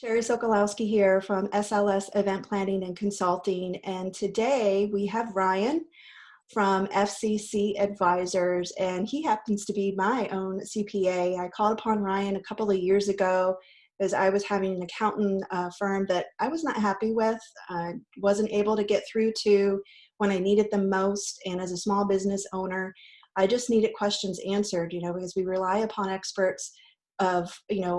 Sherry Sokolowski here from SLS Event Planning and Consulting. And today we have Ryan from FCC Advisors, and he happens to be my own CPA. I called upon Ryan a couple of years ago as I was having an accountant firm that I was not happy with, wasn't able to get through to when I needed them most. And as a small business owner, I just needed questions answered, because we rely upon experts of,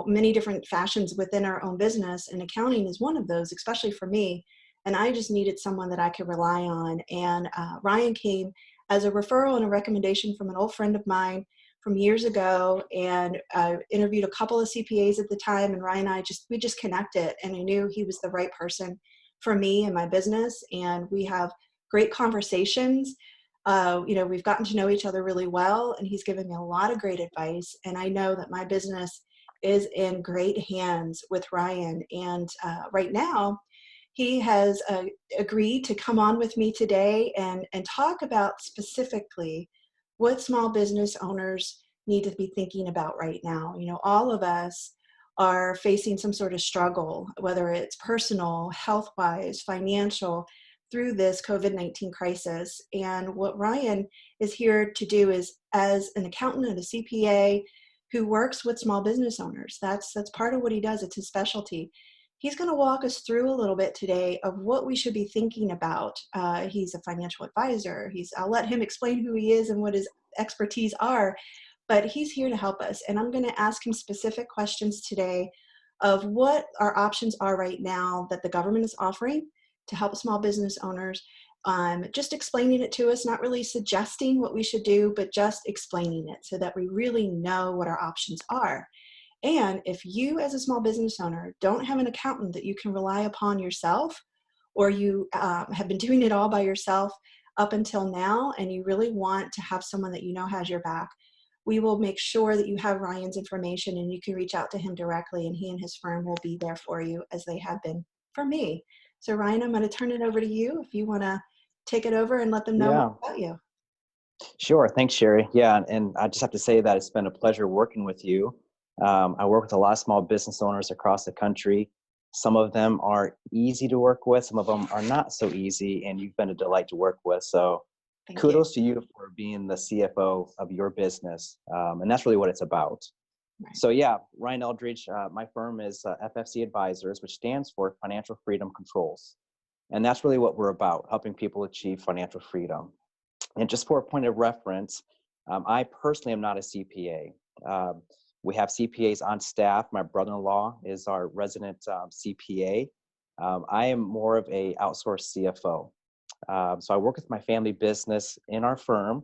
many different fashions within our own business. And accounting is one of those, especially for me. And I just needed someone that I could rely on. And Ryan came as a referral and a recommendation from an old friend of mine from years ago, and I interviewed a couple of CPAs at the time, and Ryan and we just connected, and I knew he was the right person for me and my business. And we have great conversations. We've gotten to know each other really well, and he's given me a lot of great advice. And I know that my business is in great hands with Ryan. And right now, he has agreed to come on with me today and talk about specifically what small business owners need to be thinking about right now. All of us are facing some sort of struggle, whether it's personal, health-wise, financial, through this COVID-19 crisis. And what Ryan is here to do is, as an accountant and a CPA who works with small business owners, that's part of what he does. It's his specialty. He's going to walk us through a little bit today of what we should be thinking about. He's a financial advisor. I'll let him explain who he is and what his expertise are, but he's here to help us. And I'm going to ask him specific questions today of what our options are right now that the government is offering to help small business owners. Just explaining it to us, not really suggesting what we should do, but just explaining it so that we really know what our options are. And if you, as a small business owner, don't have an accountant that you can rely upon yourself, or you have been doing it all by yourself up until now, and you really want to have someone that has your back, we will make sure that you have Ryan's information and you can reach out to him directly, and he and his firm will be there for you as they have been for me. So Ryan, I'm going to turn it over to you if you want to take it over and let them know more Yeah, about you. sure. Thanks, Sherry. Yeah, and I just have to say that it's been a pleasure working with you. I work with a lot of small business owners across the country. Some of them are easy to work with, some of them are not so easy, and you've been a delight to work with. So Thank you. kudos to you for being the CFO of your business. And that's really what it's about. Right. So yeah, Ryan Eldridge, my firm is FFC Advisors, which stands for Financial Freedom Controls. And that's really what we're about, helping people achieve financial freedom. And just for a point of reference, I personally am not a CPA. We have CPAs on staff. My brother-in-law is our resident CPA. I am more of a outsourced CFO. So I work with my family business in our firm,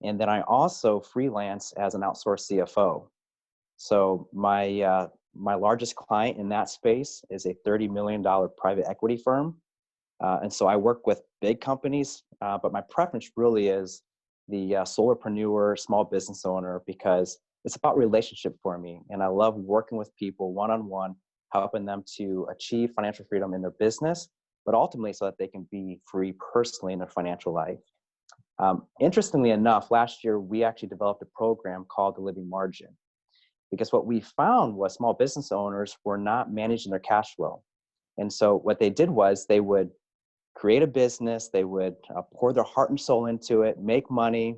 and then I also freelance as an outsourced CFO. So my largest client in that space is a $30 million private equity firm. And so I work with big companies, but my preference really is the solopreneur, small business owner, because it's about relationship for me. And I love working with people one-on-one, helping them to achieve financial freedom in their business, but ultimately so that they can be free personally in their financial life. Interestingly enough, last year, we actually developed a program called the Living Margin, because what we found was small business owners were not managing their cash flow. And so what they did was they would create a business, they would pour their heart and soul into it, make money,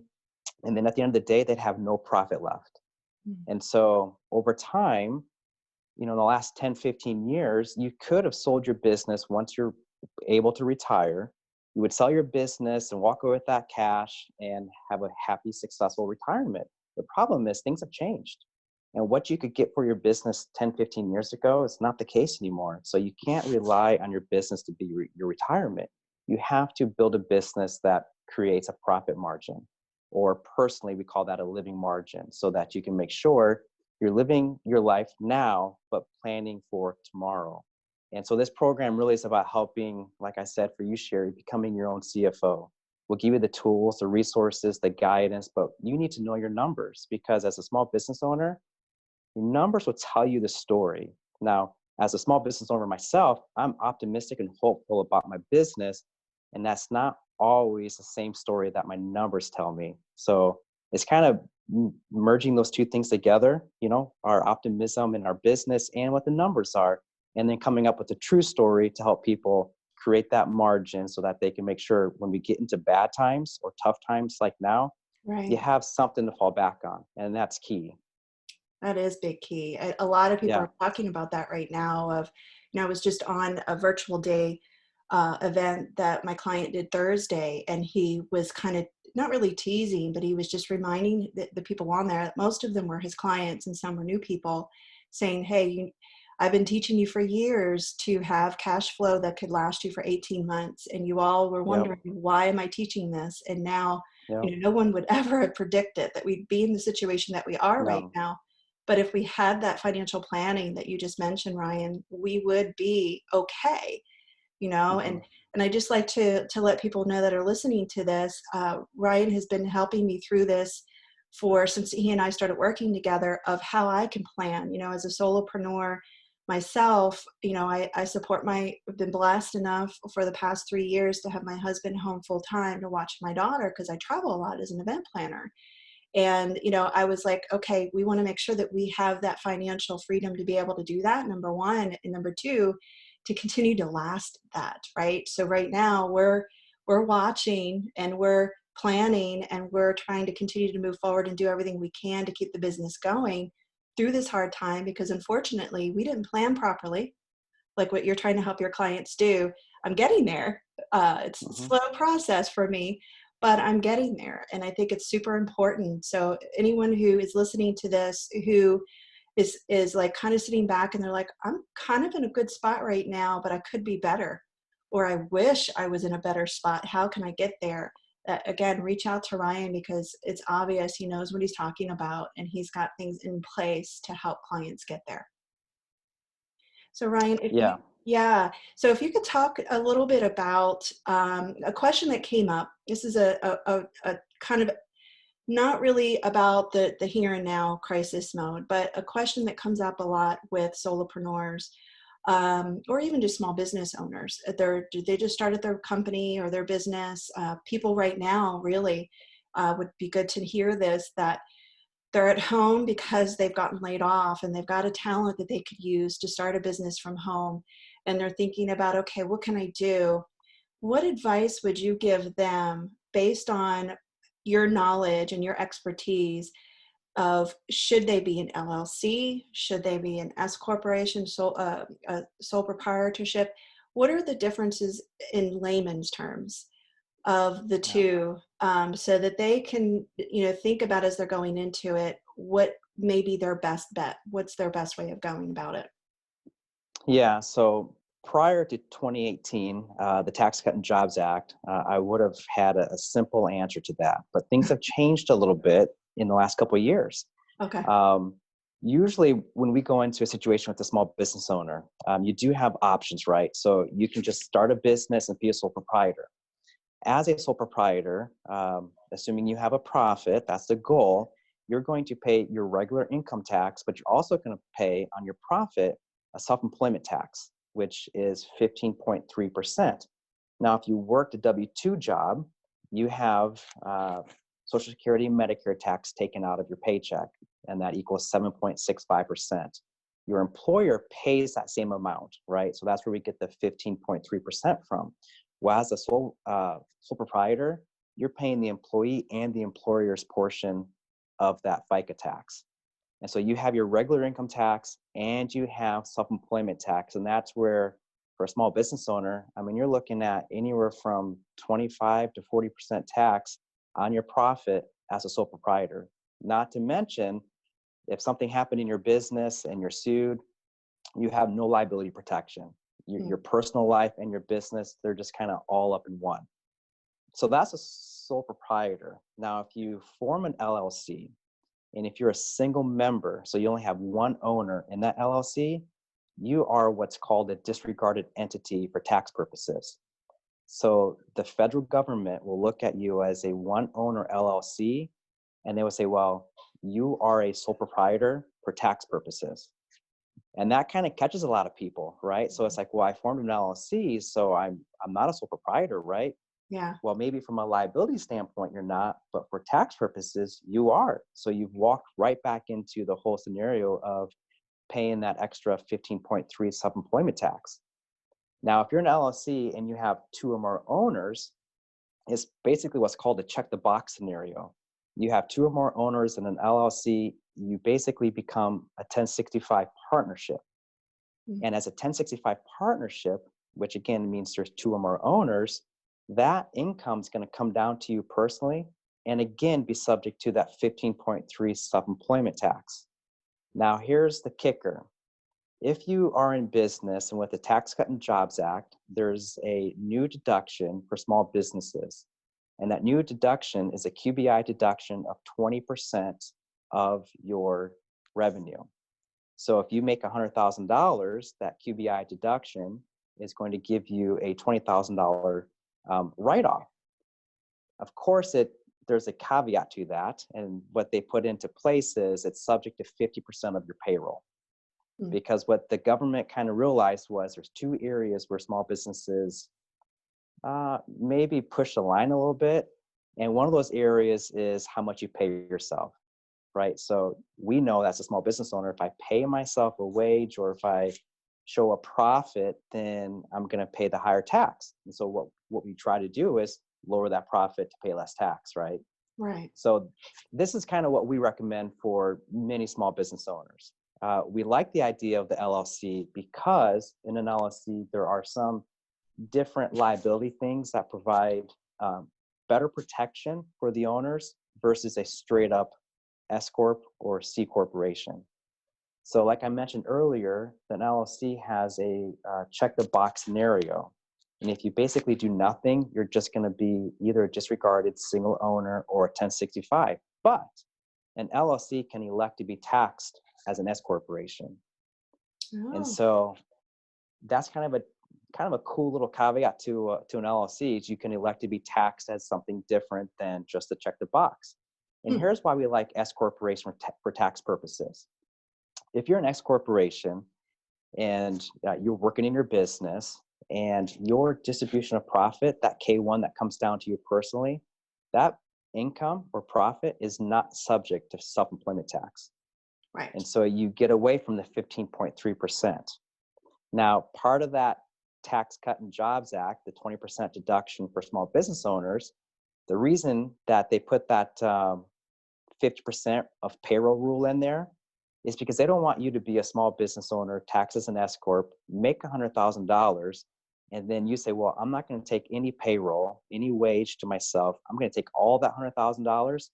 and then at the end of the day, they'd have no profit left. Mm-hmm. And so over time, in the last 10, 15 years, you could have sold your business once you're able to retire. You would sell your business and walk away with that cash and have a happy, successful retirement. The problem is things have changed. And what you could get for your business 10, 15 years ago is not the case anymore. So you can't rely on your business to be your retirement. You have to build a business that creates a profit margin, or personally, we call that a living margin, so that you can make sure you're living your life now, but planning for tomorrow. And so this program really is about helping, like I said, for you, Sherry, becoming your own CFO. We'll give you the tools, the resources, the guidance, but you need to know your numbers, because as a small business owner, your numbers will tell you the story. Now, as a small business owner myself, I'm optimistic and hopeful about my business, and that's not always the same story that my numbers tell me. So it's kind of merging those two things together, our optimism in our business and what the numbers are, and then coming up with a true story to help people create that margin so that they can make sure when we get into bad times or tough times like now, you Right. have something to fall back on. And that's key. That is big key. A lot of people Yeah. are talking about that right now. I was just on a virtual day event that my client did Thursday, and he was kind of not really teasing, but he was just reminding the people on there. Most of them were his clients, and some were new people, saying, "Hey, I've been teaching you for years to have cash flow that could last you for 18 months, and you all were Yep. wondering why am I teaching this?" And now, Yep. no one would ever have predicted that we'd be in the situation that we are right No. now. But if we had that financial planning that you just mentioned, Ryan, we would be okay, Hmm. and I just like to let people know that are listening to this. Ryan has been helping me through this for since he and I started working together of how I can plan. As a solopreneur myself, I support I've been blessed enough for the past 3 years to have my husband home full time to watch my daughter because I travel a lot as an event planner. And, I was like, okay, we want to make sure that we have that financial freedom to be able to do that, number one. And number two, to continue to last that, right? So right now we're watching and we're planning and we're trying to continue to move forward and do everything we can to keep the business going through this hard time because unfortunately we didn't plan properly like what you're trying to help your clients do. I'm getting there. It's a Hmm. slow process for me, but I'm getting there. And I think it's super important. So anyone who is listening to this, who is like kind of sitting back and they're like, I'm kind of in a good spot right now, but I could be better. Or I wish I was in a better spot. How can I get there? Again, reach out to Ryan because it's obvious he knows what he's talking about and he's got things in place to help clients get there. So Ryan, Yeah. yeah. So if you could talk a little bit about a question that came up. This is a kind of not really about the here and now crisis mode, but a question that comes up a lot with solopreneurs or even just small business owners. They just started their company or their business. People right now really would be good to hear this that they're at home because they've gotten laid off and they've got a talent that they could use to start a business from home. And they're thinking about, okay, what can I do? What advice would you give them based on your knowledge and your expertise of should they be an LLC? Should they be an S corporation, a sole proprietorship? What are the differences in layman's terms of the Yeah. two, so that they can think about as they're going into it what may be their best bet, what's their best way of going about it. Yeah. So prior to 2018, the Tax Cut and Jobs Act, I would have had a simple answer to that. But things have changed a little bit in the last couple of years. Okay. Um, Usually, when we go into a situation with a small business owner, you do have options, right? So you can just start a business and be a sole proprietor. As a sole proprietor, assuming you have a profit, that's the goal, you're going to pay your regular income tax, but you're also going to pay on your profit a self employment tax, which is 15.3%. Now, if you worked a W 2 job, you have Social Security and Medicare tax taken out of your paycheck, and that equals 7.65%. Your employer pays that same amount, right? So that's where we get the 15.3% from. Well, as a sole proprietor, you're paying the employee and the employer's portion of that FICA tax. And so you have your regular income tax and you have self-employment tax. And that's where, for a small business owner, I mean, you're looking at anywhere from 25 to 40% tax on your profit as a sole proprietor. Not to mention, if something happened in your business and you're sued, you have no liability protection. Your Mm. personal life and your business, they're just kind of all up in one. So that's a sole proprietor. Now, if you form an LLC, and if you're a single member, so you only have one owner in that LLC, you are what's called a disregarded entity for tax purposes. So the federal government will look at you as a one owner LLC, and they will say, well, you are a sole proprietor for tax purposes. And that kind of catches a lot of people, right? So it's like, well, I formed an LLC, so I'm not a sole proprietor, right? Yeah. Well, maybe from a liability standpoint, you're not, but for tax purposes, you are. So you've walked right back into the whole scenario of paying that extra 15.3 self-employment tax. Now, if you're an LLC and you have two or more owners, it's basically what's called a check the box scenario. You have two or more owners in an LLC, you basically become a 1065 partnership. Mm. And as a 1065 partnership, which again means there's two or more owners, that income is going to come down to you personally and again be subject to that 15.3 self-employment tax. Now, here's the kicker. If you are in business and with the Tax Cut and Jobs Act, there's a new deduction for small businesses. And that new deduction is a QBI deduction of 20% of your revenue. So if you make $100,000, that QBI deduction is going to give you a $20,000 write-off. Of course, there's a caveat to that. And what they put into place is it's subject to 50% of your payroll. Because what the government kind of realized was there's two areas where small businesses maybe push the line a little bit. And one of those areas is how much you pay yourself, right? So we know as a small business owner, if I pay myself a wage or if I show a profit, then I'm going to pay the higher tax. And so what we try to do is lower that profit to pay less tax, right? Right. So this is kind of what we recommend for many small business owners. We like the idea of the LLC because in an LLC, there are some different liability things that provide better protection for the owners versus a straight up S Corp or C Corporation. So like I mentioned earlier, an LLC has a check the box scenario. And if you basically do nothing, you're just going to be either a disregarded single owner or a 1065. But an LLC can elect to be taxed as an S corporation. Oh. And so that's kind of a cool little caveat to an LLC is you can elect to be taxed as something different than just to check the box. And here's why we like S corporation for tax purposes. If you're an S corporation and you're working in your business and your distribution of profit, that K1 that comes down to you personally, that income or profit is not subject to self-employment tax. Right. And so you get away from the 15.3%. Now, part of that Tax Cut and Jobs Act, the 20% deduction for small business owners, the reason that they put that 50% of payroll rule in there is because they don't want you to be a small business owner, taxed as an S Corp, make $100,000, and then you say, well, I'm not going to take any payroll, any wage to myself. I'm going to take all that $100,000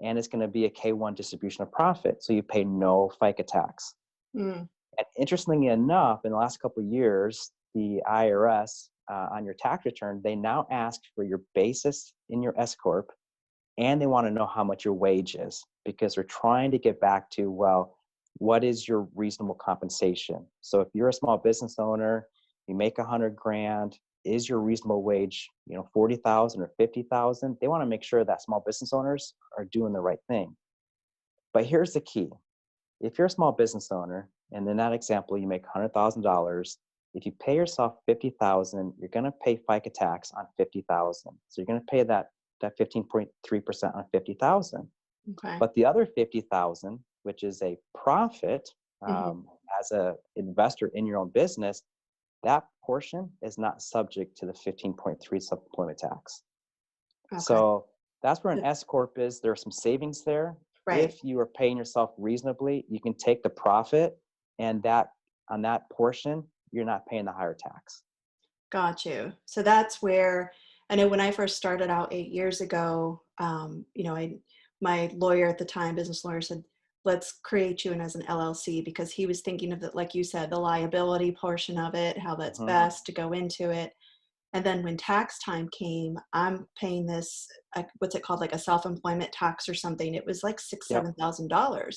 and it's going to be a K1 distribution of profit. So you pay no FICA tax. And interestingly enough, in the last couple of years, the IRS on your tax return, they now ask for your basis in your S Corp, and they want to know how much your wage is because they're trying to get back to, well, what is your reasonable compensation? So if you're a small business owner, you make $100,000, is your reasonable wage, $40,000 or $50,000? They want to make sure that small business owners are doing the right thing. But here's the key. If you're a small business owner, and in that example, you make $100,000, if you pay yourself $50,000, you're going to pay FICA tax on $50,000. So you're going to pay that 15.3% on $50,000. Okay. But the other $50,000, which is a profit as an investor in your own business, that portion is not subject to the 15.3 self-employment tax. Okay. So that's where an S Corp is. There are some savings there. Right. If you are paying yourself reasonably, you can take the profit and that on that portion, you're not paying the higher tax. Got you. So that's where I know when I first started out 8 years ago, my lawyer at the time, business lawyer, said, let's create you as an LLC because he was thinking of it, like you said, the liability portion of it, how that's best to go into it. And then when tax time came, I'm paying this, what's it called, like a self-employment tax or something. It was like $7,000.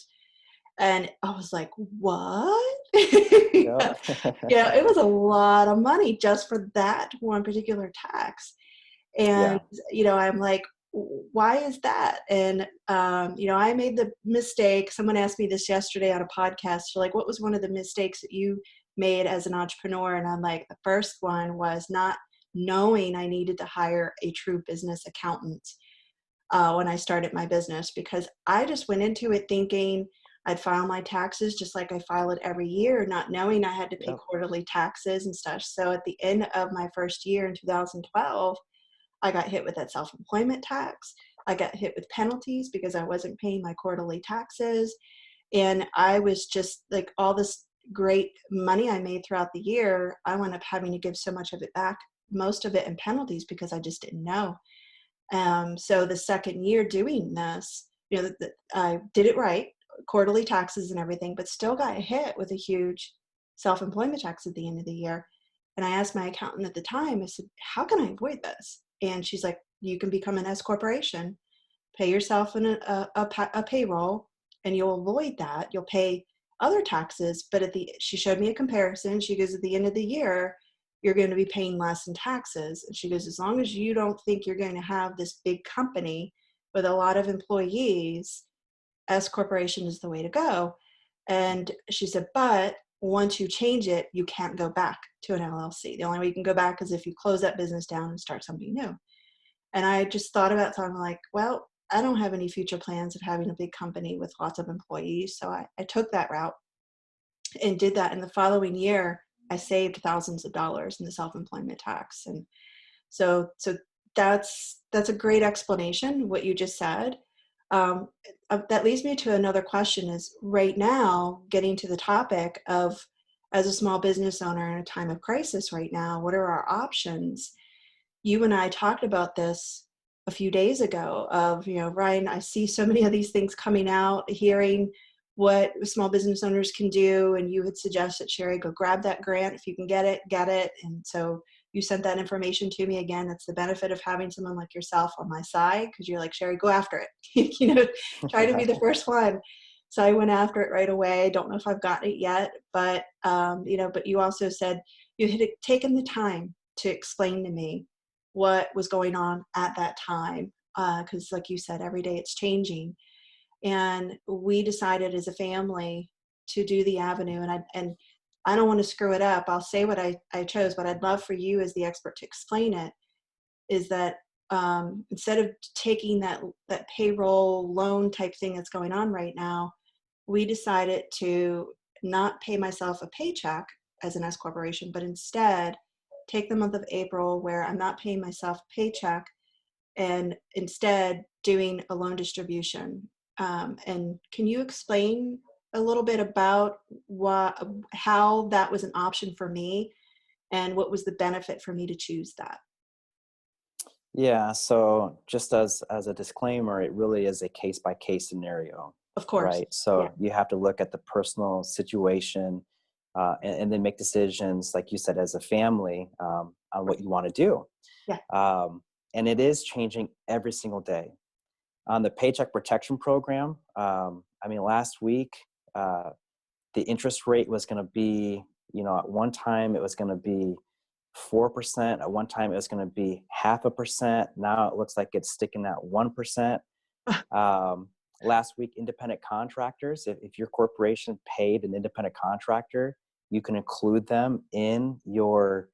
And I was like, what? Yep. Yeah, it was a lot of money just for that one particular tax. And, I'm like, why is that? And, I made the mistake. Someone asked me this yesterday on a podcast. They're like, what was one of the mistakes that you made as an entrepreneur? And I'm like, the first one was not knowing I needed to hire a true business accountant when I started my business, because I just went into it thinking I'd file my taxes just like I file it every year, not knowing I had to pay Yep. quarterly taxes and stuff. So at the end of my first year in 2012, I got hit with that self-employment tax. I got hit with penalties because I wasn't paying my quarterly taxes. And I was just like, all this great money I made throughout the year, I wound up having to give so much of it back, most of it in penalties because I just didn't know. So the second year doing this, I did it right, quarterly taxes and everything, but still got hit with a huge self-employment tax at the end of the year. And I asked my accountant at the time, I said, how can I avoid this? And she's like, you can become an S corporation, pay yourself in a payroll, and you'll avoid that. You'll pay other taxes, but she showed me a comparison. She goes, at the end of the year, you're going to be paying less in taxes. And she goes, as long as you don't think you're going to have this big company with a lot of employees, S corporation is the way to go. And she said, but once you change it, you can't go back to an LLC. The only way you can go back is if you close that business down and start something new. And I just thought about something like, well, I don't have any future plans of having a big company with lots of employees. So I took that route and did that. And the following year, I saved thousands of dollars in the self-employment tax. And so that's a great explanation, what you just said. Um, that leads me to another question is right now, getting to the topic of, as a small business owner in a time of crisis right now, what are our options? You and I talked about this a few days ago of, Ryan, I see so many of these things coming out, hearing what small business owners can do. And you had suggested, Sherry, go grab that grant. If you can get it, get it. And so you sent that information to me again. That's the benefit of having someone like yourself on my side, because you're like, Sherry, go after it. Try to be the first one. So I went after it right away. Don't know if I've gotten it yet, but but you also said you had taken the time to explain to me what was going on at that time. Because like you said, every day it's changing. And we decided as a family to do the avenue. And I don't want to screw it up. I'll say what I chose, but I'd love for you as the expert to explain it, is that instead of taking that payroll loan type thing that's going on right now, we decided to not pay myself a paycheck as an S corporation, but instead take the month of April where I'm not paying myself a paycheck and instead doing a loan distribution. And can you explain a little bit about how that was an option for me and what was the benefit for me to choose that? Yeah, so just as a disclaimer, it really is a case by case scenario, Of course. right? Yeah. So you have to look at the personal situation, and then make decisions, like you said, as a family, on what you want to do. Yeah. And it is changing every single day. On the Paycheck Protection Program, last week, the interest rate was going to be, at one time it was going to be 4%. At one time it was going to be 0.5%. Now it looks like it's sticking at 1%. Last week, independent contractors, if your corporation paid an independent contractor, you can include them in your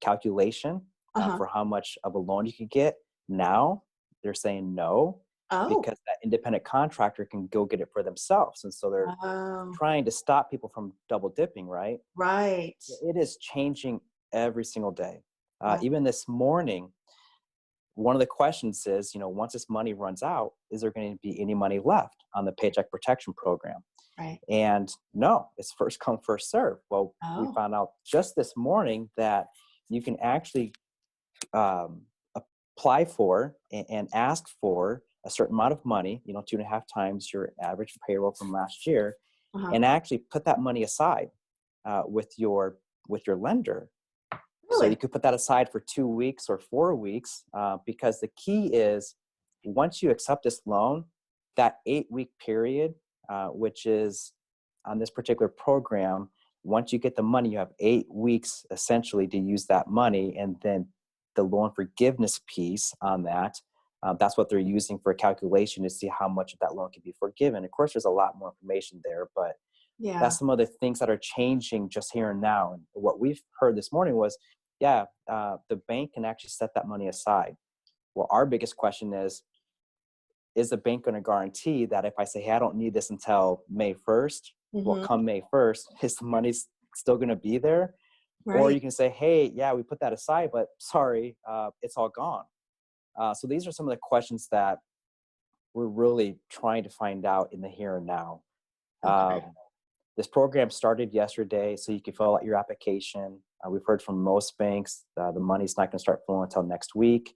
calculation Uh-huh. for how much of a loan you could get. Now they're saying no, Oh. because that independent contractor can go get it for themselves. And so they're Oh. trying to stop people from double dipping, right? Right. It is changing every single day. Wow. Even this morning, one of the questions is, once this money runs out, is there going to be any money left on the Paycheck Protection Program? Right. And no, it's first come, first serve. Well, we Oh. found out just this morning that you can actually apply for and ask for a certain amount of money, 2.5 times your average payroll from last year, Uh-huh. and actually put that money aside with your lender. So you Really? could put that aside for 2 weeks or 4 weeks, because the key is, once you accept this loan, that 8-week period, which is on this particular program, once you get the money, you have 8 weeks essentially to use that money. And then the loan forgiveness piece on that, that's what they're using for a calculation to see how much of that loan can be forgiven. Of course, there's a lot more information there, but Yeah. that's some of the things that are changing just here and now. And what we've heard this morning was, the bank can actually set that money aside. Well, our biggest question is is the bank going to guarantee that if I say, hey, I don't need this until May 1st, well, Mm-hmm. come May 1st, is the money's still going to be there? Or you Right. can say, hey, yeah, we put that aside, but sorry, it's all gone. So these are some of the questions that we're really trying to find out in the here and now. Okay. Um, this program started yesterday, so you can fill out your application. We've heard from most banks the money's not going to start flowing until next week.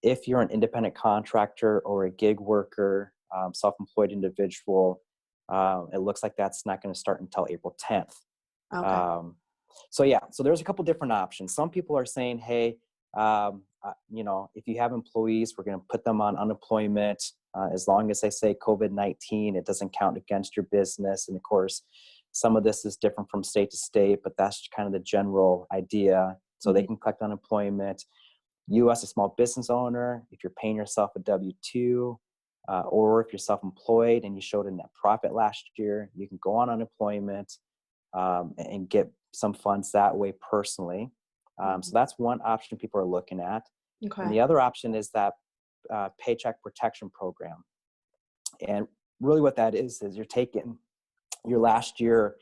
If you're an independent contractor or a gig worker, self-employed individual, it looks like that's not going to start until April 10th. Okay. Um, so yeah, so there's a couple different options. Some people are saying, hey, if you have employees, we're going to put them on unemployment as long as they say COVID-19, it doesn't count against your business. And of course, some of this is different from state to state, but that's kind of the general idea. So they Mm-hmm. can collect unemployment. You as a small business owner, if you're paying yourself a W-2, or if you're self-employed and you showed a net profit last year, you can go on unemployment and get some funds that way personally. So that's one option people are looking at. And Okay. the other option is that Paycheck Protection Program. And really what that is you're taking your last year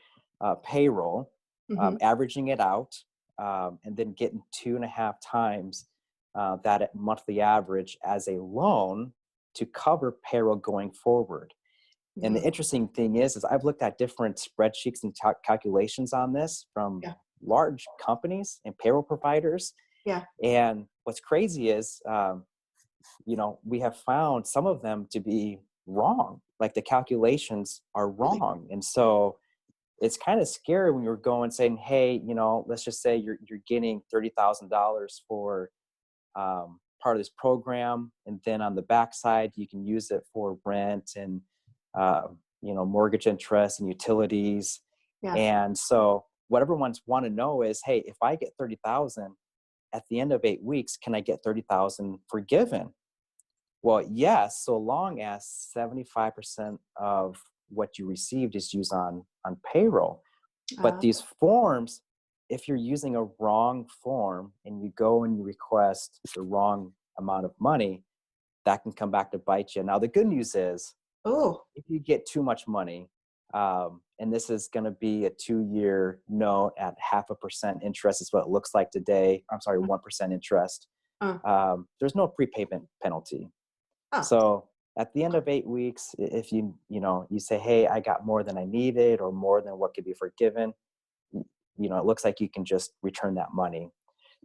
payroll, Mm-hmm. averaging it out, and then getting 2.5 times that monthly average as a loan to cover payroll going forward. And the Mm-hmm. interesting thing is I've looked at different spreadsheets and calculations on this from Yeah. large companies and payroll providers. Yeah. And what's crazy is, we have found some of them to be wrong. Like the calculations are Really? wrong. And so it's kind of scary when you're going saying, hey, let's just say you're getting $30,000 for part of this program. And then on the backside, you can use it for rent and, mortgage interest and utilities. Yeah. And so what everyone's want to know is, hey, if I get 30,000 at the end of 8 weeks, can I get 30,000 forgiven? Well, yes, so long as 75% of what you received is used on payroll. But Uh, these forms, if you're using a wrong form and you go and you request the wrong amount of money, that can come back to bite you. Now, the good news is oh. if you get too much money, and this is going to be a 2-year note at 0.5% interest, is what it looks like today. I'm sorry, 1% interest. Uh, There's no prepayment penalty. oh. So at the end of 8 weeks, if you say, hey, I got more than I needed or more than what could be forgiven, it looks like you can just return that money.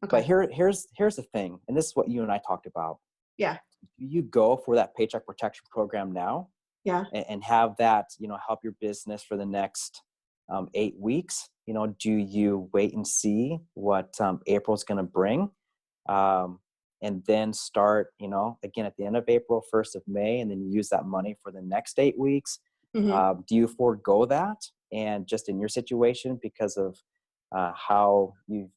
But Okay. here's the thing, and this is what you and I talked about. Yeah. You go for that Paycheck Protection Program now Yeah. and have that, help your business for the next 8 weeks. Do you wait and see what April's going to bring? And then start, again, at the end of April, 1st of May, and then you use that money for the next 8 weeks. Mm-hmm. Do you forego that? And just in your situation, because of how you've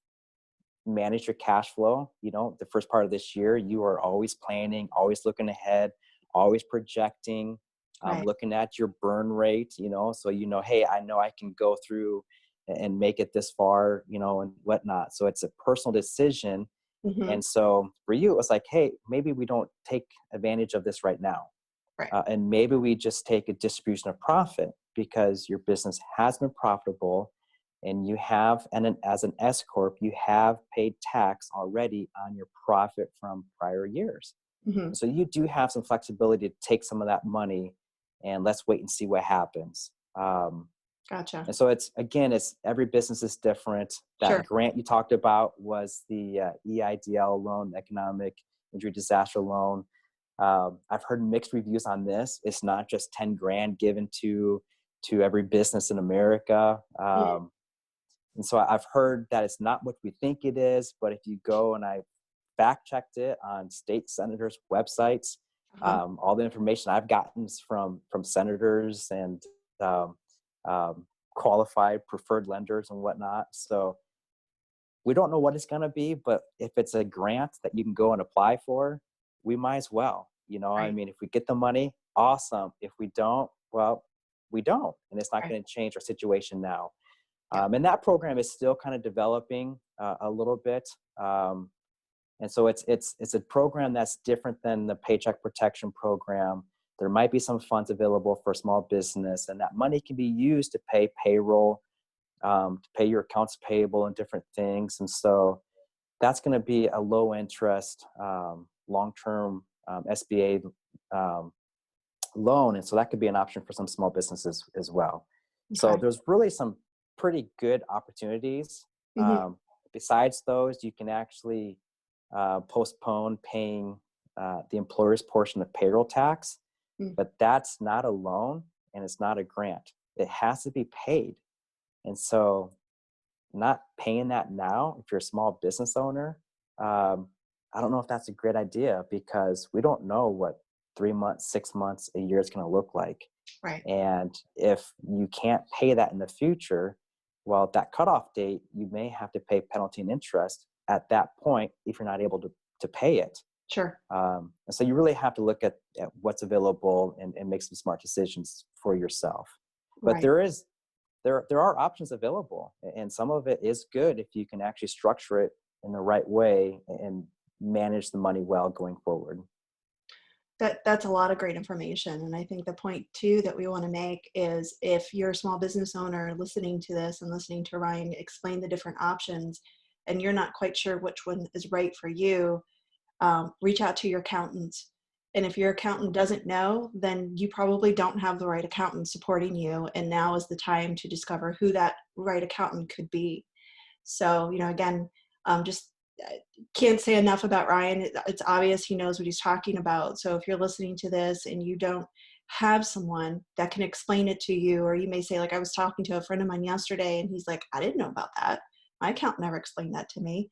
managed your cash flow, the first part of this year, you are always planning, always looking ahead, always projecting, Right. looking at your burn rate, so hey, I know I can go through and make it this far, and whatnot. So it's a personal decision. Mm-hmm. And so for you, it was like, hey, maybe we don't take advantage of this right now. Right. And maybe we just take a distribution of profit because your business has been profitable and you have, and as an S Corp, you have paid tax already on your profit from prior years. Mm-hmm. And so you do have some flexibility to take some of that money and let's wait and see what happens. Gotcha. And so it's every business is different. Sure. That grant you talked about was the EIDL loan, Economic Injury Disaster Loan. I've heard mixed reviews on this. It's not just 10 grand given to every business in America. Mm. And so I've heard that it's not what we think it is. But if you go and I fact checked it on state senators' websites, Uh-huh. all the information I've gotten is from senators and um, um, qualified preferred lenders and whatnot. So we don't know what it's going to be, but if it's a grant that you can go and apply for, we might as well. I Right. mean, if we get the money, awesome. If we don't, well, we don't, and it's not Right. going to change our situation now. Yeah. And that program is still kind of developing a little bit. And so it's a program that's different than the Paycheck Protection Program. there might be some funds available for small business, and that money can be used to pay payroll, to pay your accounts payable and different things. And so that's going to be a low interest, long-term SBA um, loan. And so that could be an option for some small businesses as well. So Okay. there's really some pretty good opportunities. Hmm. Besides those, you can actually postpone paying the employer's portion of payroll tax, but that's not a loan and it's not a grant. It has to be paid. And so not paying that now, if you're a small business owner, I don't know if that's a great idea because we don't know what 3 months, 6 months, a year is going to look like. Right. And if you can't pay that in the future, well, at that cutoff date, you may have to pay penalty and interest at that point if you're not able to pay it. Sure. And so you really have to look at what's available and make some smart decisions for yourself. But Right. there are options available, and some of it is good if you can actually structure it in the right way and manage the money well going forward. That's a lot of great information. And I think the point too that we want to make is if you're a small business owner listening to this and listening to Ryan explain the different options and you're not quite sure which one is right for you, reach out to your accountant. And if your accountant doesn't know, then you probably don't have the right accountant supporting you. And now is the time to discover who that right accountant could be. So, again, just can't say enough about Ryan. It's obvious he knows what he's talking about. So if you're listening to this and you don't have someone that can explain it to you, or you may say, like, I was talking to a friend of mine yesterday and he's like, I didn't know about that. My accountant never explained that to me.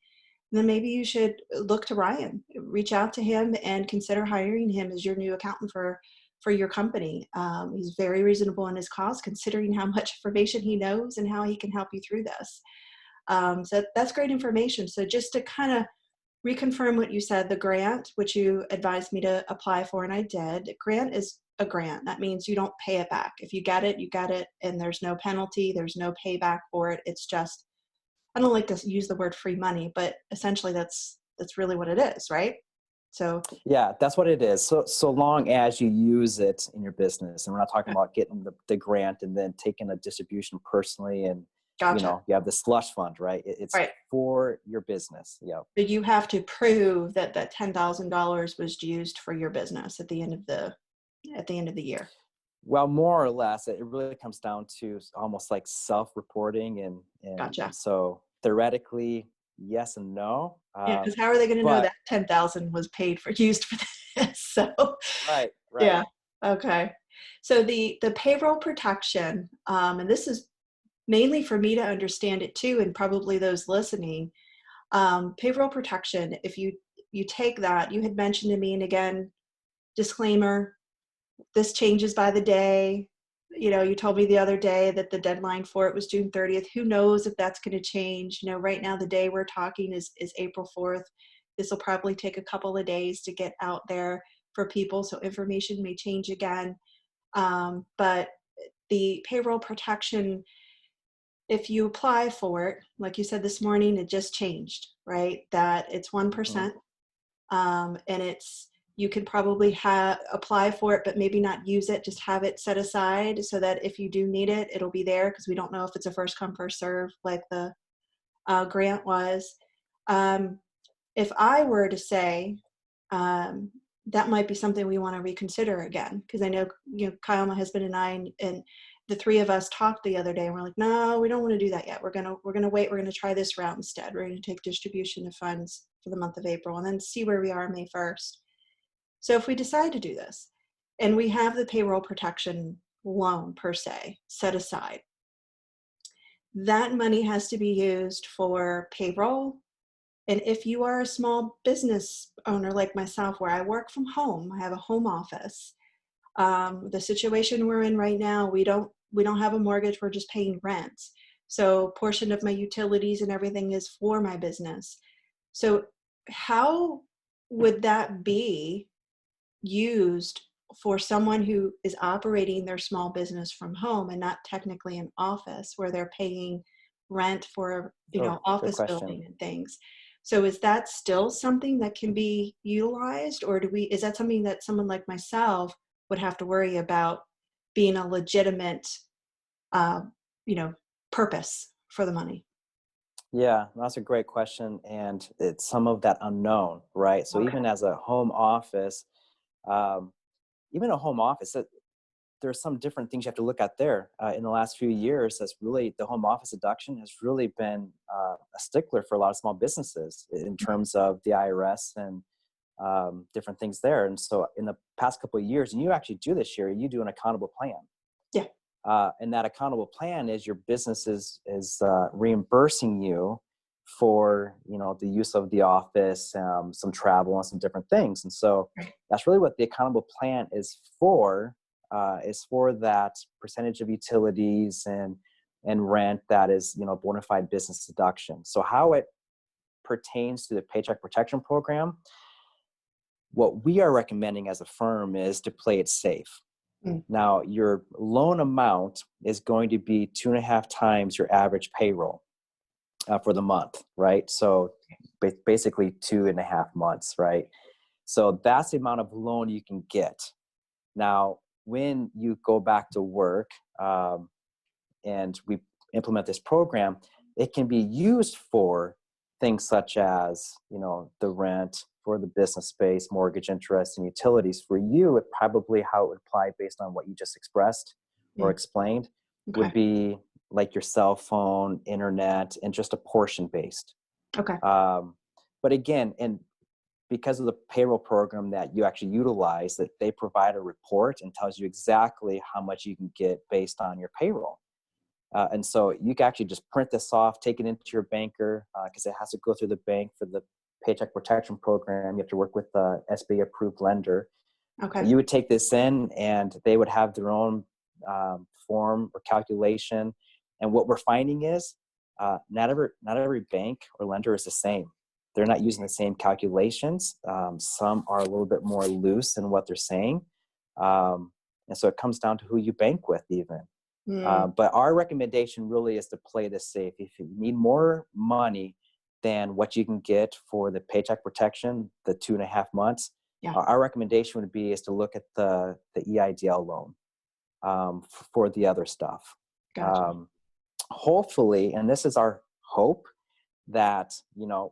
Then maybe you should look to Ryan, reach out to him and consider hiring him as your new accountant for your company. He's very reasonable in his cost, considering how much information he knows and how he can help you through this. So that's great information. So just to kind of reconfirm what you said, the grant, which you advised me to apply for, and I did. Grant is a grant. That means you don't pay it back. If you get it, you get it, and there's no penalty, there's no payback for it. It's just, I don't like to use the word free money, but essentially that's really what it is, right? So Yeah, that's what it is. So long as you use it in your business, and we're not talking about getting the grant and then taking a distribution personally, and gotcha. you have the slush fund, right? It's Right. for your business. Yeah. But you have to prove that that $10,000 was used for your business at the end of the year. Well, more or less, it really comes down to almost like self-reporting, and Gotcha. so theoretically, yes and no. Yeah, because how are they gonna know But that 10,000 was paid for used for this? So, right, right. yeah, okay. So the payroll protection, and this is mainly for me to understand it too, and probably those listening, payroll protection, if you take that, you had mentioned to me, and again, disclaimer, this changes by the day. You told me the other day that the deadline for it was June 30th. Who knows if that's going to change? Right now, the day we're talking is April 4th. This will probably take a couple of days to get out there for people, so information may change again. But the payroll protection, if you apply for it, like you said this morning, it just changed, right? That it's Mhm. 1%. And you could probably apply for it but maybe not use it, just have it set aside so that if you do need it, it'll be there, because we don't know if it's a first come first serve like the grant was. um, if I were to say, um, that might be something we want to reconsider again, because I know, Kyle, my husband, and I, and the three of us talked the other day, and we're like, no, we don't want to do that yet. We're gonna wait. We're gonna try this route instead. We're gonna take distribution of funds for the month of April and then see where we are May 1st. So if we decide to do this and we have the payroll protection loan per se set aside, that money has to be used for payroll. And if you are a small business owner like myself, where I work from home, I have a home office. The situation we're in right now, we don't have a mortgage. We're just paying rent. So a portion of my utilities and everything is for my business. So how would that be used for someone who is operating their small business from home and not technically an office where they're paying rent for, Oh, good office question. building and things? So is that still something that can be utilized, or is that something that someone like myself would have to worry about being a legitimate, uh, you know, purpose for the money? Yeah, that's a great question. And it's some of that unknown, right? So Okay. even as a home office, um, even a home office, there's some different things you have to look at there. In the last few years, that's really the home office deduction has really been a stickler for a lot of small businesses in terms of the IRS and different things there. And so in the past couple of years, and you actually do this year, you do an accountable plan. Yeah. And that accountable plan is your business is reimbursing you for the use of the office, some travel, and some different things. And so Right. that's really what the accountable plan is for. Is for that percentage of utilities and rent that is bona fide business deduction. So how it pertains to the Paycheck Protection Program, what we are recommending as a firm is to play it safe. Mm. Now, your loan amount is going to be 2.5 times your average payroll for the month, right? So basically 2.5 months, right? So that's the amount of loan you can get. Now, when you go back to work and we implement this program, it can be used for things such as, the rent for the business space, mortgage interest, and utilities. For you, it probably how it would apply based on what you just expressed or Mm. explained would Okay. be like your cell phone, internet, and just a portion based. Okay. But again, and because of the payroll program that you actually utilize, that they provide a report and tells you exactly how much you can get based on your payroll. And so you can actually just print this off, take it into your banker, because it has to go through the bank for the Paycheck Protection Program. You have to work with the SBA approved lender. Okay. You would take this in and they would have their own form or calculation. And what we're finding is not every bank or lender is the same. They're not using the same calculations. Some are a little bit more loose in what they're saying. And so it comes down to who you bank with even. Mm. But our recommendation really is to play this safe. If you need more money than what you can get for the paycheck protection, the 2.5 months, Yeah. our recommendation would be is to look at the EIDL loan for the other stuff. Gotcha. Hopefully, and this is our hope, that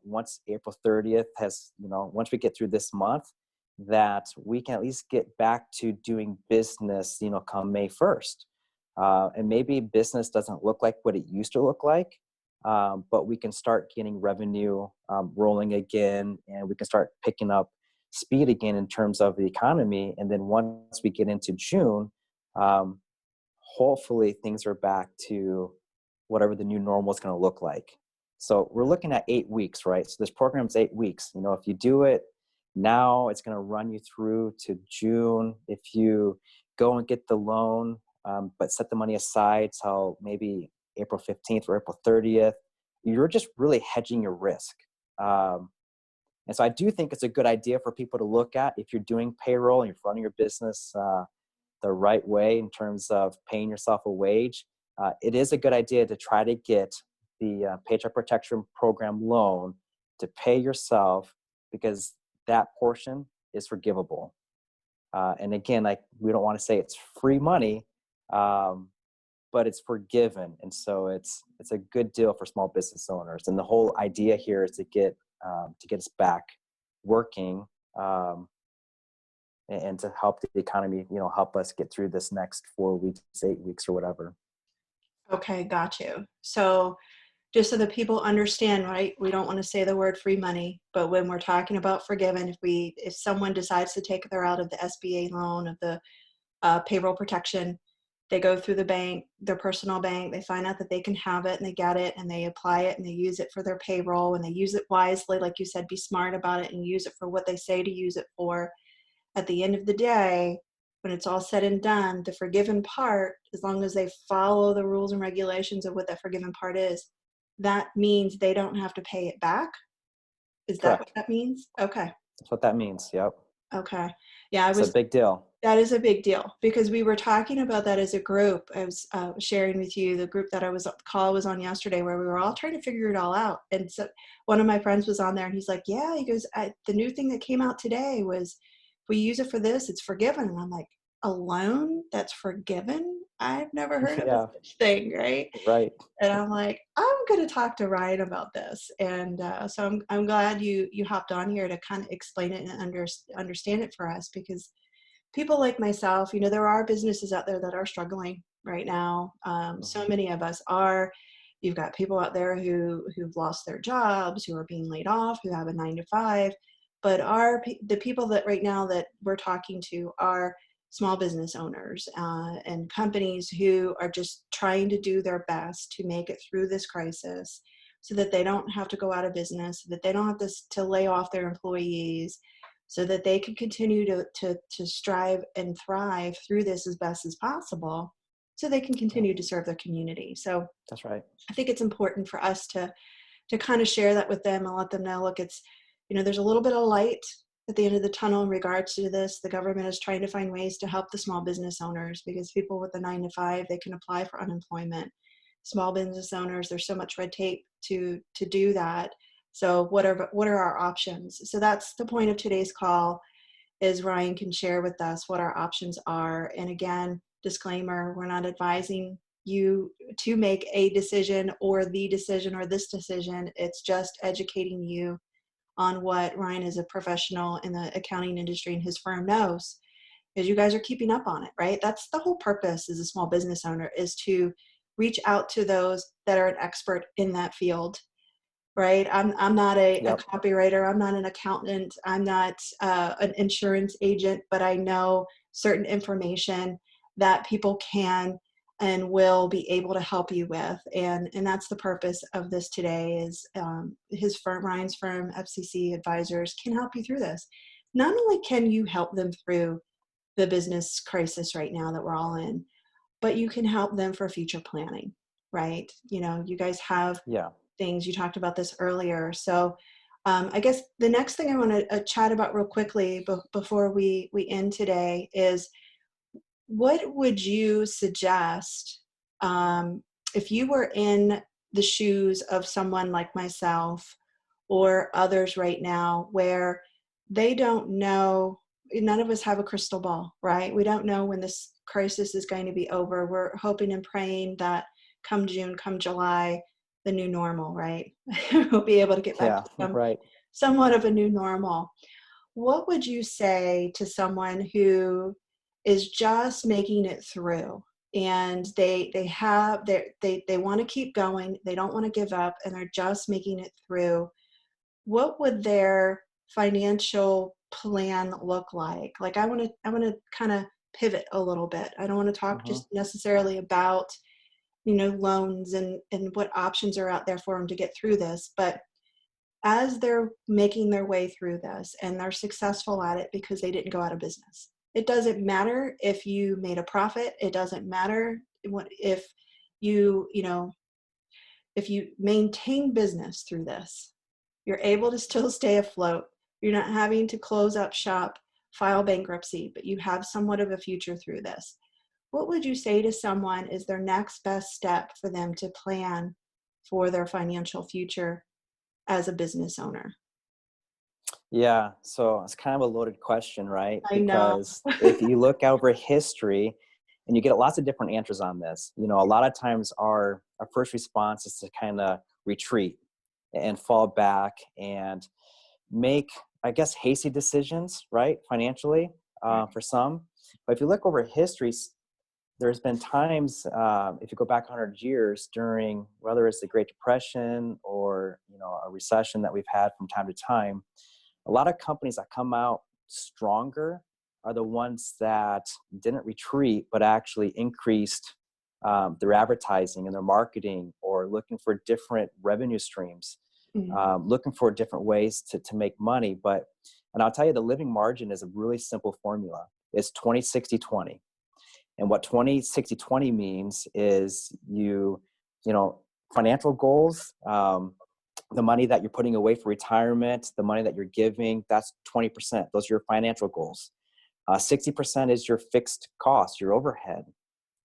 once April 30th has, once we get through this month, that we can at least get back to doing business, come May 1st. And maybe business doesn't look like what it used to look like, but we can start getting revenue rolling again, and we can start picking up speed again in terms of the economy. And then once we get into June, hopefully things are back to whatever the new normal is going to look like. So we're looking at 8 weeks, right? So this program's 8 weeks. If you do it now, it's going to run you through to June. If you go and get the loan, but set the money aside till maybe April 15th or April 30th, you're just really hedging your risk. And so I do think it's a good idea for people to look at if you're doing payroll and you're running your business the right way in terms of paying yourself a wage. It is a good idea to try to get the Paycheck Protection Program loan to pay yourself, because that portion is forgivable. And again, like, we don't want to say it's free money, but it's forgiven. And so it's a good deal for small business owners. And the whole idea here is to get us back working, and to help the economy, help us get through this next 4 weeks, 8 weeks, or whatever. Okay. Got you. So just so that people understand, right? We don't want to say the word free money, but when we're talking about forgiven, if someone decides to take their out of the SBA loan, of the payroll protection, they go through the bank, their personal bank, they find out that they can have it and they get it and they apply it and they use it for their payroll and they use it wisely. Like you said, be smart about it and use it for what they say to use it for. At the end of the day, when it's all said and done, the forgiven part, as long as they follow the rules and regulations of what that forgiven part is, that means they don't have to pay it back. Is that what Correct. that means? Okay. That's what that means. Yep. Okay. Yeah, I It's a was big deal. that is a big deal because we were talking about that as a group. I was sharing with you the group that call was on yesterday, where we were all trying to figure it all out. And so one of my friends was on there and he's like, yeah, he goes, the new thing that came out today was if we use it for this, it's forgiven. And I'm like, a loan that's forgiven. I've never heard of a Yeah, such thing, right? right. And I'm like, I'm going to talk to Ryan about this. And so I'm glad you hopped on here to kind of explain it and understand it for us, because people like myself, there are businesses out there that are struggling right now. So Mhm. many of us are. You've got people out there who've lost their jobs, who are being laid off, who have a 9 to 5. But the people that right now that we're talking to are small business owners and companies who are just trying to do their best to make it through this crisis, so that they don't have to go out of business, so that they don't have to lay off their employees, so that they can continue to strive and thrive through this as best as possible, so they can Yeah, continue to serve their community. So that's right. I think it's important for us to kind of share that with them and let them know, look, there's a little bit of light at the end of the tunnel in regards to this. The government is trying to find ways to help the small business owners, because people with a 9 to 5, they can apply for unemployment. Small business owners, there's so much red tape to do that. So what are our options? So that's the point of today's call, is Ryan can share with us what our options are. And again, disclaimer, we're not advising you to make a decision or the decision or this decision. It's just educating you on what Ryan, as a professional in the accounting industry and his firm, knows, because you guys are keeping up on it, right? That's the whole purpose as a small business owner, is to reach out to those that are an expert in that field, right? I'm not a Yep. copywriter. I'm not an accountant. I'm not an insurance agent, but I know certain information that people can and will be able to help you with. And that's the purpose of this today, is his firm, Ryan's firm, FCC Advisors, can help you through this. Not only can you help them through the business crisis right now that we're all in, but you can help them for future planning, right? You guys have Yeah. things. You talked about this earlier. So I guess the next thing I want to chat about real quickly before we end today is, what would you suggest if you were in the shoes of someone like myself or others right now, where they don't know, none of us have a crystal ball, right? We don't know when this crisis is going to be over. We're hoping and praying that come June, come July, the new normal, right? We'll be able to get back Yeah. to Right. somewhat of a new normal. What would you say to someone who is just making it through, and they want to keep going, they don't want to give up, and they're just making it through? What would their financial plan look like? Like, I want to kind of pivot a little bit. I don't want to talk Hmm. just necessarily about loans and what options are out there for them to get through this, but as they're making their way through this and they're successful at it because they didn't go out of business. It doesn't matter if you made a profit. It doesn't matter if if you maintain business through this. You're able to still stay afloat. You're not having to close up shop, file bankruptcy, but you have somewhat of a future through this. What would you say to someone is their next best step for them to plan for their financial future as a business owner? Yeah. So it's kind of a loaded question, right? I know. Because if you look over history, and you get lots of different answers on this, a lot of times our first response is to kind of retreat and fall back and make, I guess, hasty decisions, right? Financially, for some. But if you look over history, there's been times, if you go back 100 years, during whether it's the Great Depression or a recession that we've had from time to time, a lot of companies that come out stronger are the ones that didn't retreat but actually increased their advertising and their marketing, or looking for different revenue streams, Mm, looking for different ways to make money. And I'll tell you, the living margin is a really simple formula. It's 20-60-20. And what 20-60-20 means is financial goals, the money that you're putting away for retirement, the money that you're giving, that's 20%. Those are your financial goals. 60% is your fixed cost, your overhead.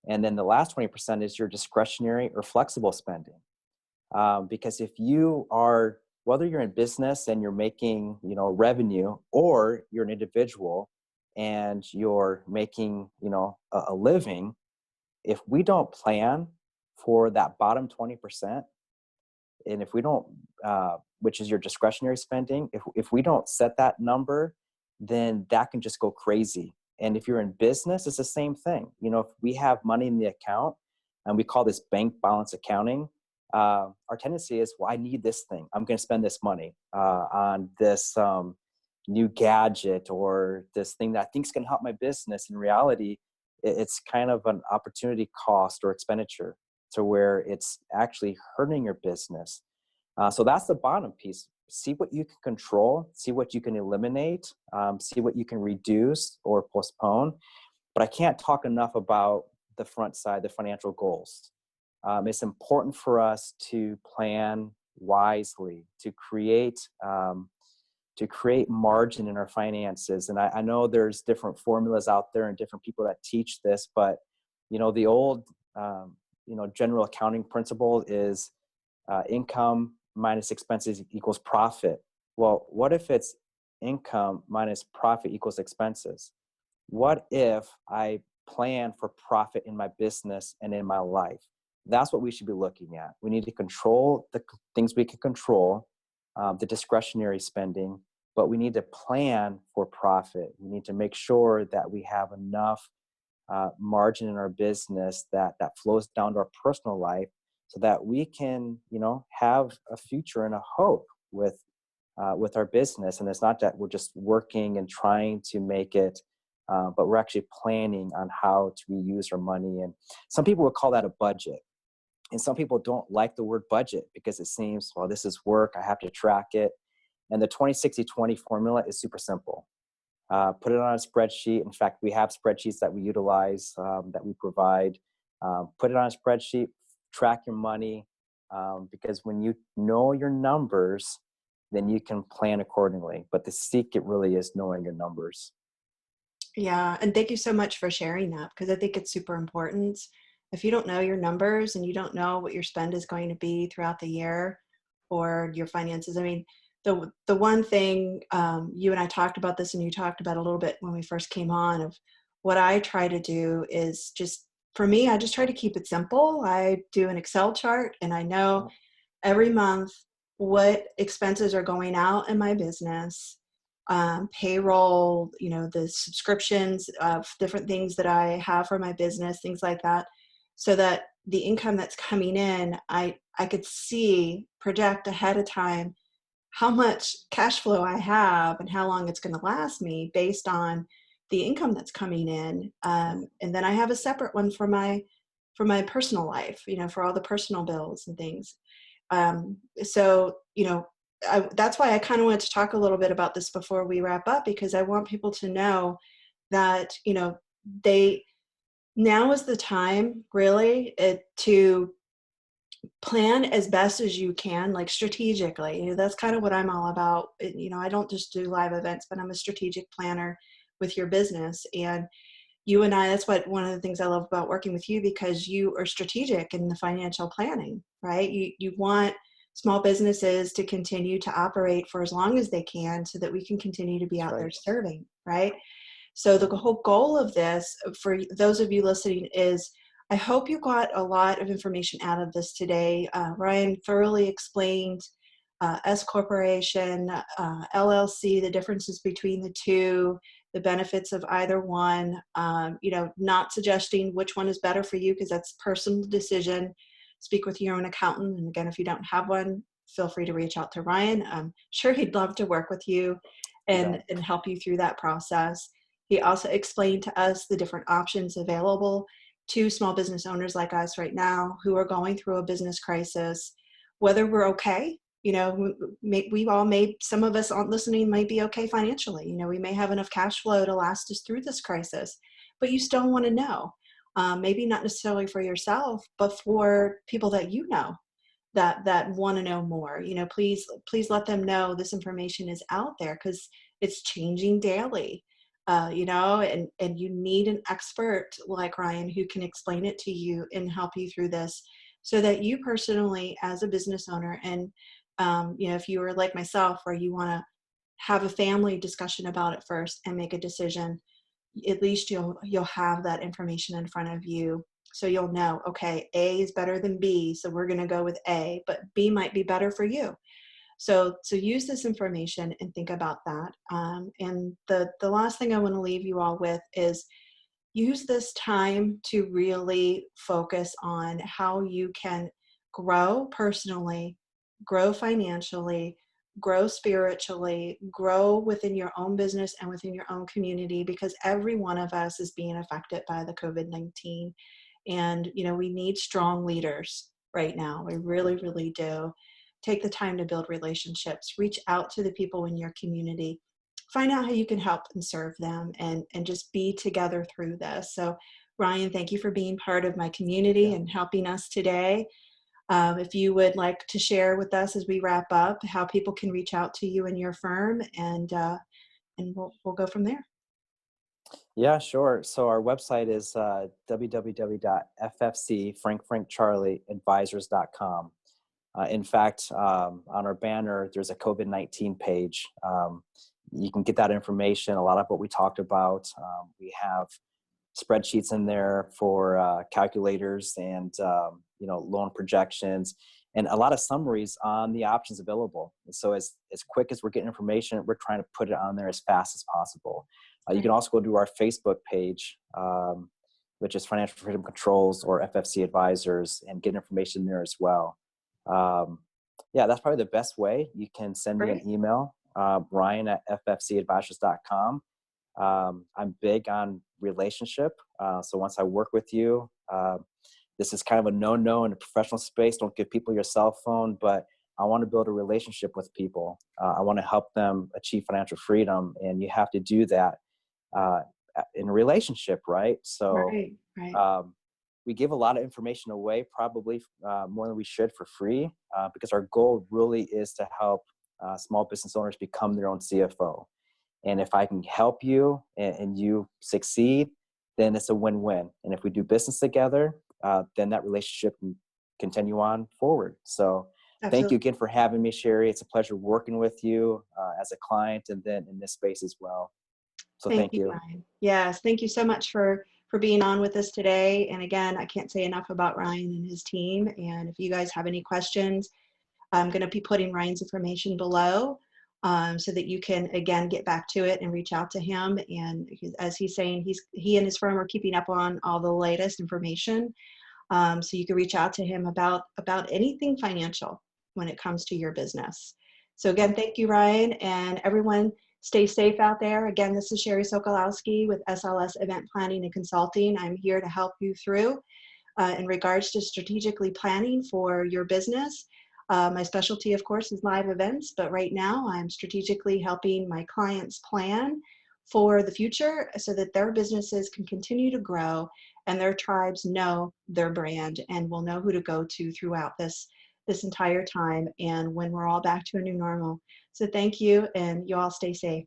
And then the last 20% is your discretionary or flexible spending. Because if you are, whether you're in business and you're making, revenue, or you're an individual, and you're making, a living, if we don't plan for that bottom 20%, and if we don't, which is your discretionary spending, if we don't set that number, then that can just go crazy. And if you're in business, it's the same thing. If we have money in the account, and we call this bank balance accounting, our tendency is, well, I need this thing. I'm going to spend this money on this new gadget or this thing that I think is going to help my business. In reality, it's kind of an opportunity cost or expenditure to where it's actually hurting your business. So that's the bottom piece. See what you can control, see what you can eliminate, see what you can reduce or postpone. But I can't talk enough about the front side, the financial goals. It's important for us to plan wisely, to create margin in our finances. And I know there's different formulas out there and different people that teach this, but the old general accounting principle is income minus expenses equals profit. Well, what if it's income minus profit equals expenses? What if I plan for profit in my business and in my life? That's what we should be looking at. We need to control the things we can control, the discretionary spending, but we need to plan for profit. We need to make sure that we have enough margin in our business that flows down to our personal life, so that we can, have a future and a hope with our business. And it's not that we're just working and trying to make it, but we're actually planning on how to use our money. And some people would call that a budget. And some people don't like the word budget because it seems, well, this is work. I have to track it. And the 20-60-20 formula is super simple. Put it on a spreadsheet. In fact, we have spreadsheets that we utilize, that we provide. Put it on a spreadsheet, track your money, because when you know your numbers, then you can plan accordingly. But the secret really is knowing your numbers. Yeah, and thank you so much for sharing that, because I think it's super important. If you don't know your numbers and you don't know what your spend is going to be throughout the year or your finances, I mean, the one thing, you and I talked about this, and you talked about a little bit when we first came on, of what I try to do is just, for me, I just try to keep it simple. I do an Excel chart, and I know every month what expenses are going out in my business, payroll, the subscriptions of different things that I have for my business, things like that, so that the income that's coming in, I could project ahead of time how much cash flow I have and how long it's going to last me based on the income that's coming in. And then I have a separate one for my personal life, for all the personal bills and things. So, that's why I kind of wanted to talk a little bit about this before we wrap up, because I want people to know that, now is the time really to plan as best as you can, like strategically. That's kind of what I'm all about. I don't just do live events, but I'm a strategic planner with your business. And you and I, that's one of the things I love about working with you, because you are strategic in the financial planning, right? You want small businesses to continue to operate for as long as they can, so that we can continue to be out there serving, right? So the whole goal of this, for those of you listening, is I hope you got a lot of information out of this today. Ryan thoroughly explained S corporation, LLC, the differences between the two, the benefits of either one. Not suggesting which one is better for you, because that's a personal decision. Speak with your own accountant. And again, if you don't have one, feel free to reach out to Ryan. I'm sure he'd love to work with you and help you through that process. He also explained to us the different options available to small business owners like us right now, who are going through a business crisis, whether we're okay. Some of us listening might be okay financially. We may have enough cash flow to last us through this crisis, but you still want to know, maybe not necessarily for yourself, but for people that that want to know more. Please let them know this information is out there, because it's changing daily. And you need an expert like Ryan who can explain it to you and help you through this, so that you personally, as a business owner, and if you are like myself, where you want to have a family discussion about it first and make a decision, at least you'll have that information in front of you. So you'll know, okay, A is better than B, so we're going to go with A, but B might be better for you. So use this information and think about that. And the last thing I want to leave you all with is use this time to really focus on how you can grow personally, grow financially, grow spiritually, grow within your own business and within your own community, because every one of us is being affected by the COVID-19. And, we need strong leaders right now. We really, really do. Take the time to build relationships, reach out to the people in your community, find out how you can help and serve them, and just be together through this. So Ryan, thank you for being part of my community Yeah. and helping us today. If you would like to share with us as we wrap up how people can reach out to you and your firm, and we'll go from there. Yeah, sure. So our website is www.ffcfrankfrankcharlieadvisors.com. In fact, on our banner, there's a COVID-19 page. You can get that information, a lot of what we talked about. We have spreadsheets in there for calculators and loan projections, and a lot of summaries on the options available. And so as quick as we're getting information, we're trying to put it on there as fast as possible. You can also go to our Facebook page, which is Financial Freedom Controls or FFC Advisors, and get information there as well. Yeah, that's probably the best way. You can send me Great. an email, Ryan@ffcadvisors.com. I'm big on relationship. So once I work with you, this is kind of a no-no in a professional space. Don't give people your cell phone, but I want to build a relationship with people. I want to help them achieve financial freedom, and you have to do that in a relationship, right? So Right. Right. we give a lot of information away, probably more than we should, for free, because our goal really is to help small business owners become their own CFO. And if I can help you and you succeed, then it's a win-win. And if we do business together, then that relationship can continue on forward. So thank you Absolutely. again for having me, Sherry. It's a pleasure working with you as a client, and then in this space as well. So Thank thank you, you. Ryan. Yes, thank you so much for being on with us today. And again, I can't say enough about Ryan and his team. And if you guys have any questions, I'm going to be putting Ryan's information below, so that you can again get back to it and reach out to him. And as he's saying, he and his firm are keeping up on all the latest information. So you can reach out to him about anything financial when it comes to your business. So again, thank you, Ryan, and everyone. Stay safe out there. Again, this is Sherry Sokolowski with SLS Event Planning and Consulting. I'm here to help you through in regards to strategically planning for your business. My specialty, of course, is live events, but right now I'm strategically helping my clients plan for the future so that their businesses can continue to grow and their tribes know their brand and will know who to go to throughout this entire time and when we're all back to a new normal. So thank you, and you all stay safe.